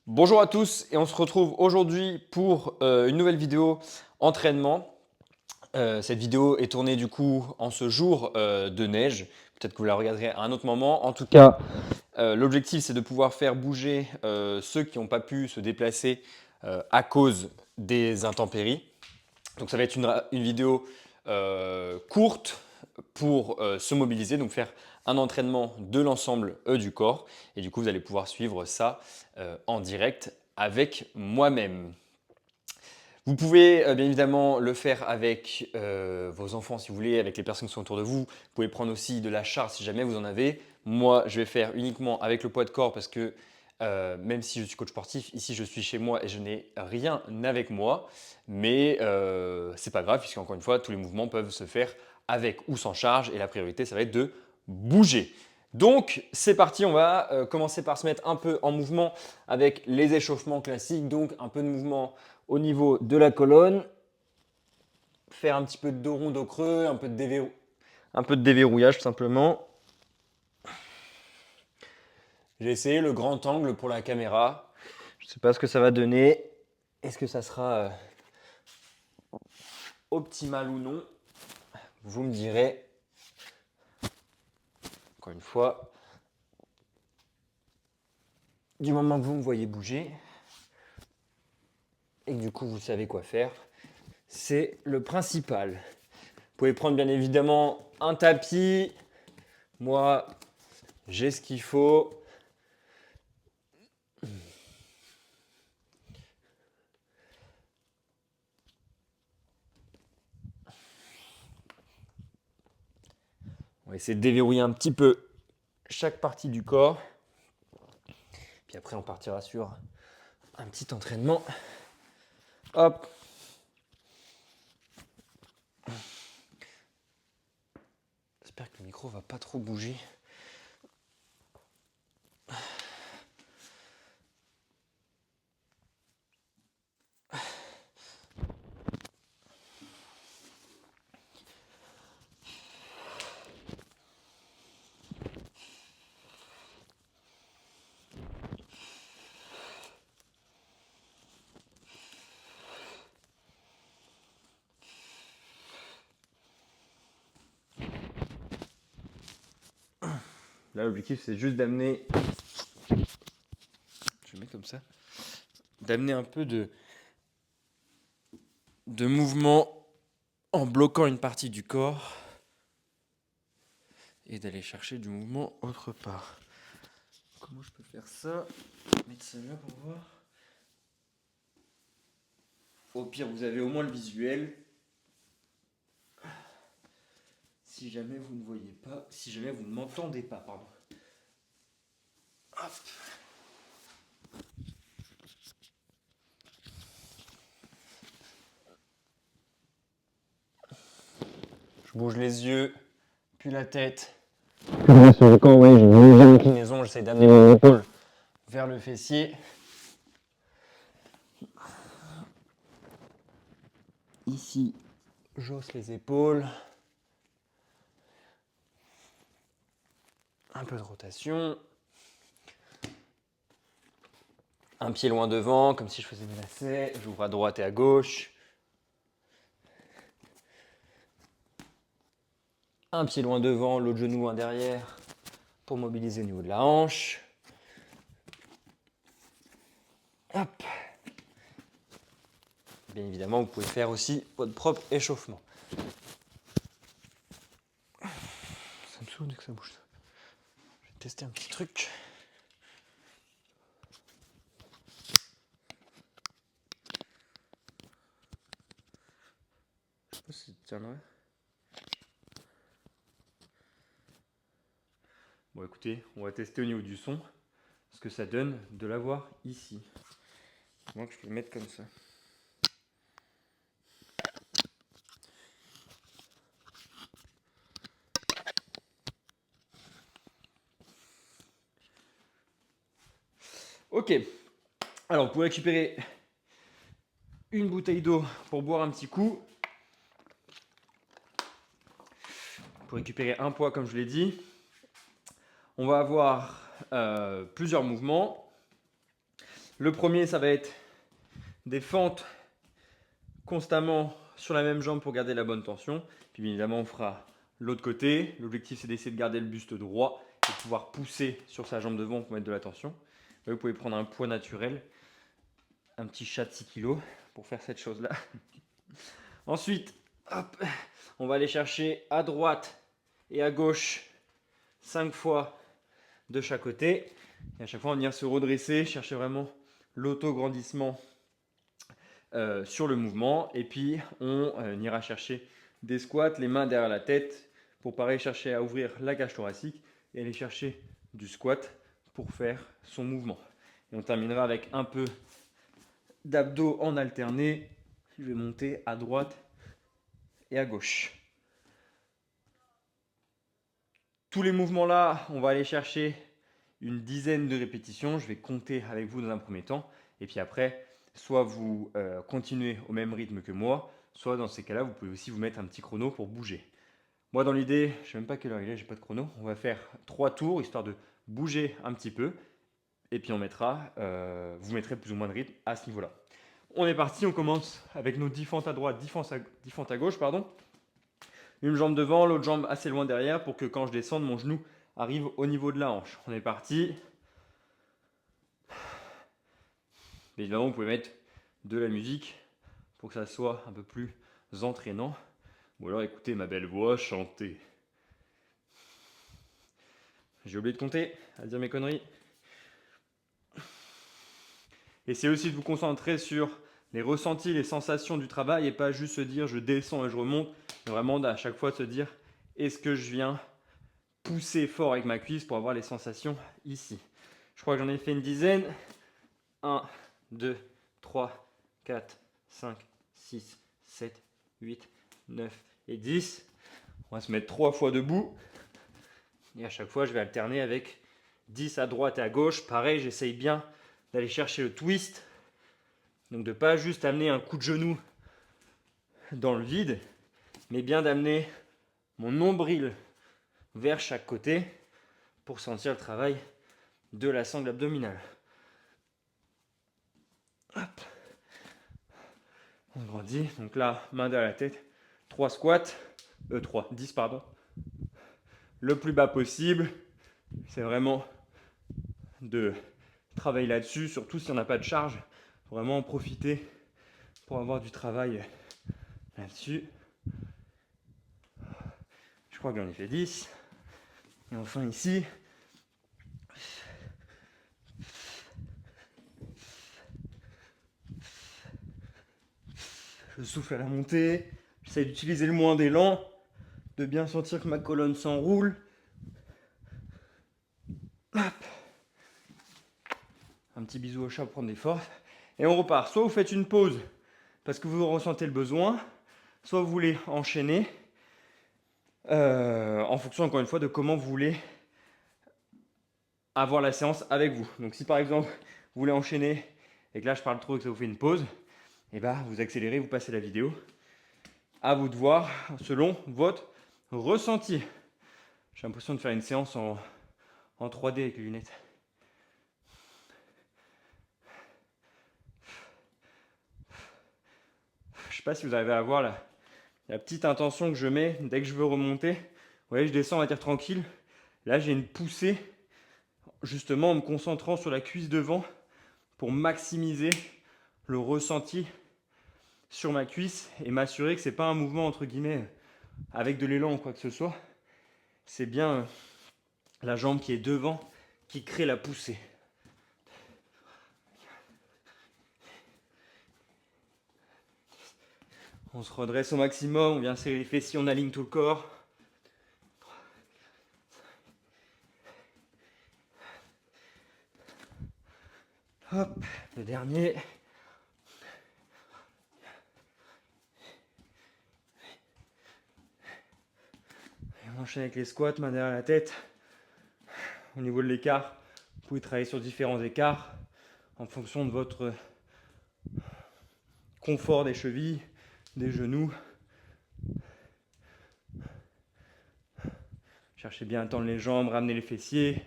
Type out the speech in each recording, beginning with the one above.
Bonjour à tous et on se retrouve aujourd'hui pour une nouvelle vidéo entraînement. Cette vidéo est tournée du coup en ce jour de neige. Peut-être que vous la regarderez à un autre moment. En tout cas, l'objectif c'est de pouvoir faire bouger ceux qui n'ont pas pu se déplacer à cause des intempéries. Donc ça va être une vidéo courte pour se mobiliser, donc faire un entraînement de l'ensemble du corps. Et du coup, vous allez pouvoir suivre ça en direct avec moi-même. Vous pouvez bien évidemment le faire avec vos enfants si vous voulez, avec les personnes qui sont autour de vous. Vous pouvez prendre aussi de la charge si jamais vous en avez. Moi, je vais faire uniquement avec le poids de corps parce que même si je suis coach sportif, ici je suis chez moi et je n'ai rien avec moi. Mais c'est pas grave puisqu'encore une fois, tous les mouvements peuvent se faire avec ou sans charge et la priorité, ça va être de bouger. Donc c'est parti, on va commencer par se mettre un peu en mouvement avec les échauffements classiques. Donc un peu de mouvement au niveau de la colonne, faire un petit peu de dos rond, dos creux, un peu de déverrouillage tout simplement. J'ai essayé le grand angle pour la caméra. Je ne sais pas ce que ça va donner. Est-ce que ça sera optimal ou non? Vous me direz. Encore une fois, du moment que vous me voyez bouger et que du coup vous savez quoi faire, c'est le principal. Vous pouvez prendre bien évidemment un tapis. Moi, j'ai ce qu'il faut. On va essayer de déverrouiller un petit peu chaque partie du corps. Puis après, on partira sur un petit entraînement. Hop. J'espère que le micro va pas trop bouger. Là, l'objectif, c'est juste d'amener. Je vais mettre comme ça. D'amener un peu de mouvement en bloquant une partie du corps et d'aller chercher du mouvement autre part. Comment je peux faire ça? Mettre ça là pour voir. Au pire, vous avez au moins le visuel. Si jamais vous ne voyez pas, si jamais vous ne m'entendez pas, pardon. Hop. Je bouge les yeux, puis la tête. Là, sur le corps, ouais, j'ai une inclinaison, j'essaie d'amener mon épaule vers le fessier. Ici, j'hausse les épaules. Un peu de rotation. Un pied loin devant, comme si je faisais mes lacets. J'ouvre à droite et à gauche. Un pied loin devant, l'autre genou loin derrière pour mobiliser au niveau de la hanche. Hop. Bien évidemment, vous pouvez faire aussi votre propre échauffement. Ça me saoule dès que ça bouge. Je vais tester un petit truc. Je sais pas si ça tiendrait. Bon, écoutez, on va tester au niveau du son ce que ça donne de l'avoir ici. Moi, je peux le mettre comme ça. Ok. Alors, vous pouvez récupérer une bouteille d'eau pour boire un petit coup. Pour récupérer un poids, comme je l'ai dit. On va avoir plusieurs mouvements. Le premier, ça va être des fentes constamment sur la même jambe pour garder la bonne tension. Puis bien évidemment, on fera l'autre côté. L'objectif, c'est d'essayer de garder le buste droit et de pouvoir pousser sur sa jambe devant pour mettre de la tension. Là, vous pouvez prendre un poids naturel, un petit chat de 6 kg pour faire cette chose-là. Ensuite, hop, on va aller chercher à droite et à gauche 5 fois de chaque côté. Et à chaque fois, on vient se redresser, chercher vraiment l'auto-grandissement sur le mouvement. Et puis, on ira chercher des squats, les mains derrière la tête, pour pareil chercher à ouvrir la cage thoracique et aller chercher du squat pour faire son mouvement. Et on terminera avec un peu d'abdos en alterné. Je vais monter à droite et à gauche. Tous les mouvements-là, on va aller chercher une dizaine de répétitions. Je vais compter avec vous dans un premier temps. Et puis après, soit vous continuez au même rythme que moi, soit dans ces cas-là, vous pouvez aussi vous mettre un petit chrono pour bouger. Moi, dans l'idée, je ne sais même pas quelle heure il est, j'ai pas de chrono. On va faire 3 tours, histoire de bouger un petit peu. Et puis on mettra, vous mettrez plus ou moins de rythme à ce niveau-là. On est parti, on commence avec nos 10 fentes à droite, 10 fentes à gauche, pardon. Une jambe devant, l'autre jambe assez loin derrière pour que quand je descende, mon genou arrive au niveau de la hanche. On est parti. Évidemment, vous pouvez mettre de la musique pour que ça soit un peu plus entraînant. Ou alors écoutez ma belle voix chanter. J'ai oublié de compter, à dire mes conneries. Essayez aussi de vous concentrer sur les ressentis, les sensations du travail et pas juste se dire je descends et je remonte, mais vraiment à chaque fois de se dire est-ce que je viens pousser fort avec ma cuisse pour avoir les sensations ici. Je crois que j'en ai fait une dizaine. 1, 2, 3, 4, 5, 6, 7, 8, 9 et 10. On va se mettre 3 fois debout. Et à chaque fois, je vais alterner avec 10 à droite et à gauche. Pareil, j'essaye bien d'aller chercher le twist. Donc de ne pas juste amener un coup de genou dans le vide, mais bien d'amener mon nombril vers chaque côté pour sentir le travail de la sangle abdominale. Hop. On grandit. Donc là, main derrière la tête. 3 squats. 10 pardon. Le plus bas possible. C'est vraiment de travailler là-dessus, surtout si on n'a pas de charge. Faut vraiment en profiter pour avoir du travail là-dessus. Je crois que j'en ai fait 10. Et enfin ici. Je souffle à la montée. J'essaie d'utiliser le moins d'élan, de bien sentir que ma colonne s'enroule. Hop. Un petit bisou au chat pour prendre des forces. Et on repart. Soit vous faites une pause parce que vous ressentez le besoin, soit vous voulez enchaîner en fonction, encore une fois, de comment vous voulez avoir la séance avec vous. Donc si par exemple, vous voulez enchaîner et que là je parle trop et que ça vous fait une pause, et bah vous accélérez, vous passez la vidéo. À vous de voir selon votre ressenti. J'ai l'impression de faire une séance en 3D avec les lunettes. Je sais pas si vous arrivez à voir la petite intention que je mets dès que je veux remonter. Vous voyez, je descends, on va dire tranquille. Là, j'ai une poussée, justement en me concentrant sur la cuisse devant pour maximiser le ressenti sur ma cuisse et m'assurer que c'est pas un mouvement entre guillemets avec de l'élan ou quoi que ce soit. C'est bien la jambe qui est devant qui crée la poussée. On se redresse au maximum, on vient serrer les fessiers, on aligne tout le corps. Hop, le dernier. Et on enchaîne avec les squats, main derrière la tête. Au niveau de l'écart, vous pouvez travailler sur différents écarts en fonction de votre confort des chevilles, des genoux. Cherchez bien à tendre les jambes, ramener les fessiers.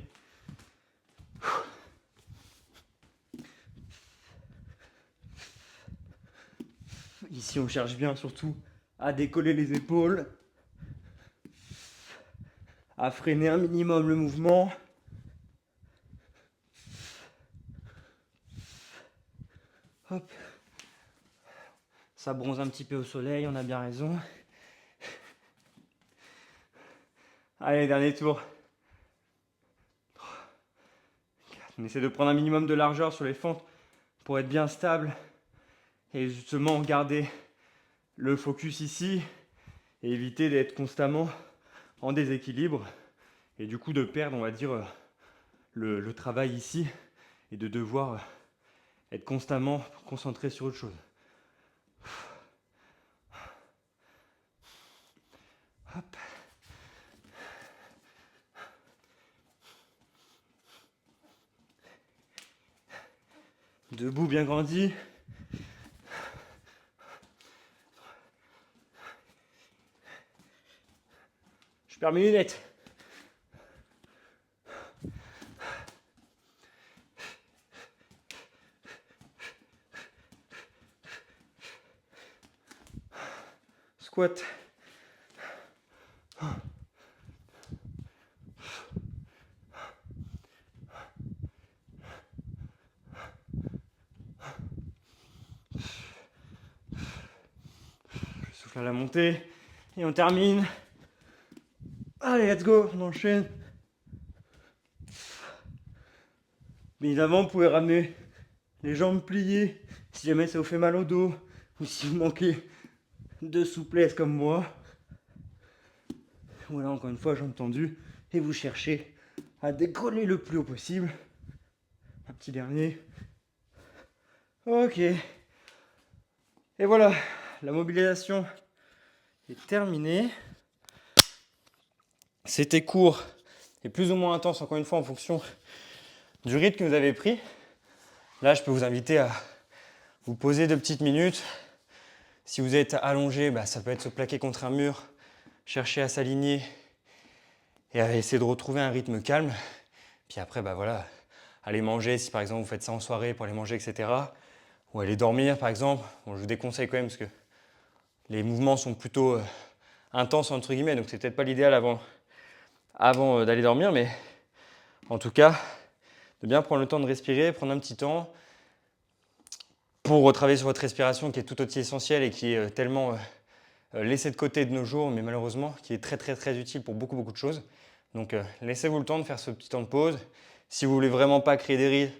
Ici, on cherche bien surtout à décoller les épaules, à freiner un minimum le mouvement. Hop. Ça bronze un petit peu au soleil, on a bien raison. Allez, dernier tour. On essaie de prendre un minimum de largeur sur les fentes pour être bien stable et justement garder le focus ici et éviter d'être constamment en déséquilibre et du coup de perdre, on va dire, le travail ici et de devoir être constamment concentré sur autre chose. Hop. Debout bien grandi. Je perds mes lunettes. Squat. Je souffle à la montée et on termine. Allez, let's go, on enchaîne. Bien évidemment, vous pouvez ramener les jambes pliées si jamais ça vous fait mal au dos ou si vous manquez de souplesse comme moi. Voilà, encore une fois, jambes tendues et vous cherchez à décoller le plus haut possible. Un petit dernier. Ok. Et voilà, la mobilisation est terminée. C'était court et plus ou moins intense, encore une fois, en fonction du rythme que vous avez pris. Là, je peux vous inviter à vous poser 2 petites minutes. Si vous êtes allongé, ça peut être se plaquer contre un mur, chercher à s'aligner et à essayer de retrouver un rythme calme. Puis après, voilà, aller manger, si par exemple vous faites ça en soirée pour aller manger, etc. Ou aller dormir, par exemple. Bon, je vous déconseille quand même parce que les mouvements sont plutôt intenses, entre guillemets, donc c'est peut-être pas l'idéal avant d'aller dormir, mais en tout cas, de bien prendre le temps de respirer, prendre un petit temps pour retravailler sur votre respiration qui est tout aussi essentielle et qui est tellement laissée de côté de nos jours, mais malheureusement qui est très très très utile pour beaucoup de choses. Donc laissez-vous le temps de faire ce petit temps de pause. Si vous voulez vraiment pas créer des rythmes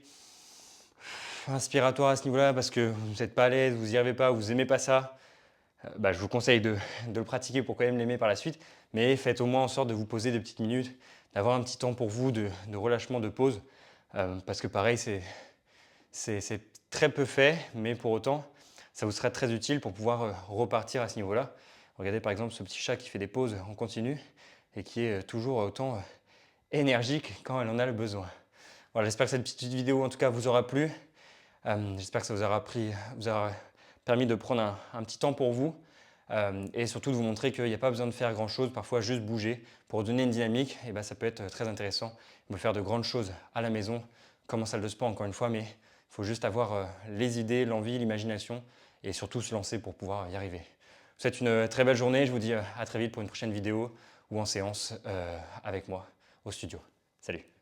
inspiratoires à ce niveau-là parce que vous n'êtes pas à l'aise, vous n'y arrivez pas, vous n'aimez pas ça, je vous conseille de le pratiquer pour quand même l'aimer par la suite. Mais faites au moins en sorte de vous poser 2 petites minutes, d'avoir un petit temps pour vous de relâchement, de pause. Parce que pareil, c'est très peu fait, mais pour autant, ça vous sera très utile pour pouvoir repartir à ce niveau-là. Regardez par exemple ce petit chat qui fait des pauses en continu et qui est toujours autant énergique quand elle en a le besoin. Voilà, j'espère que cette petite vidéo en tout cas vous aura plu. J'espère que ça vous aura permis de prendre un petit temps pour vous et surtout de vous montrer qu'il n'y a pas besoin de faire grand-chose, parfois juste bouger pour donner une dynamique, et ça peut être très intéressant. On peut faire de grandes choses à la maison, comme en salle de sport encore une fois, mais il faut juste avoir les idées, l'envie, l'imagination et surtout se lancer pour pouvoir y arriver. Je vous souhaite une très belle journée, je vous dis à très vite pour une prochaine vidéo ou en séance avec moi au studio. Salut!